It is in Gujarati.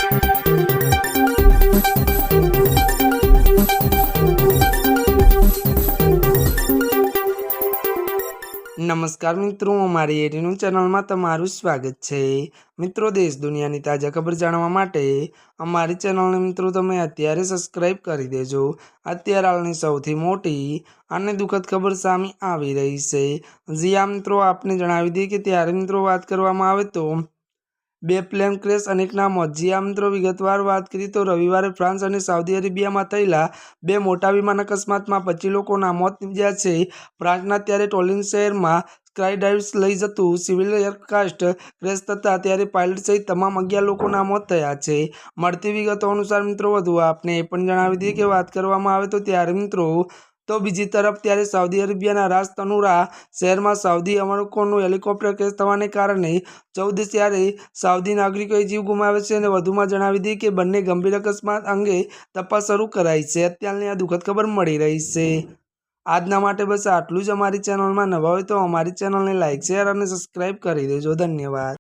नमस्कार मित्रों, અમારી એટીનું ચેનલમાં તમારું સ્વાગત છે। મિત્રો, દેશ દુનિયાની તાજા ખબર જાણવા માટે અમારી ચેનલને મિત્રો તમે અત્યારે સબસ્ક્રાઇબ કરી દેજો। અત્યારે હાલની સૌથી મોટી અને દુઃખદ ખબર સામે આવી રહી છે। જ્યાં મિત્રો આપને જણાવી દઈએ કે ત્યારે મિત્રો વાત કરવામાં આવે તો બે પ્લેન ક્રેશ અનેકના મોત। જ્યાં મિત્રો વિગતવાર વાત કરીએ તો રવિવારે ફ્રાન્સ અને સાઉદી અરેબિયામાં થયેલા બે મોટા વિમાન અકસ્માતમાં 25 લોકોના મોત નીપજ્યા છે। ફ્રાન્સના ત્યારે ટોલિન શહેરમાં સ્કાય ડાઇવ્સ લઈ જતું સિવિલ એરક્રાફ્ટ ક્રેશ થતાં ત્યારે પાયલટ સહિત તમામ 11 લોકોના મોત થયા છે। મળતી વિગતો અનુસાર મિત્રો વધુ આપને એ પણ જણાવી દઈએ કે વાત કરવામાં આવે તો ત્યારે મિત્રો તો બીજી તરફ ત્યારે સાઉદી અરેબિયાના રાસ તનુરા શહેરમાં સાઉદી અમરકોનું હેલિકોપ્ટર ક્રેશ થવાને કારણે 14 ત્યારે સાઉદી નાગરિકોએ જીવ ગુમાવ્યો છે। અને વધુમાં જણાવી દઈએ કે બંને ગંભીર અકસ્માત અંગે તપાસ શરૂ કરાઈ છે। અત્યારની આ દુઃખદ ખબર મળી રહી છે। આજના માટે બસ આટલું જ। અમારી ચેનલમાં નવા હોય તો અમારી ચેનલને લાઇક, શેર અને સબસ્ક્રાઇબ કરી દેજો। ધન્યવાદ।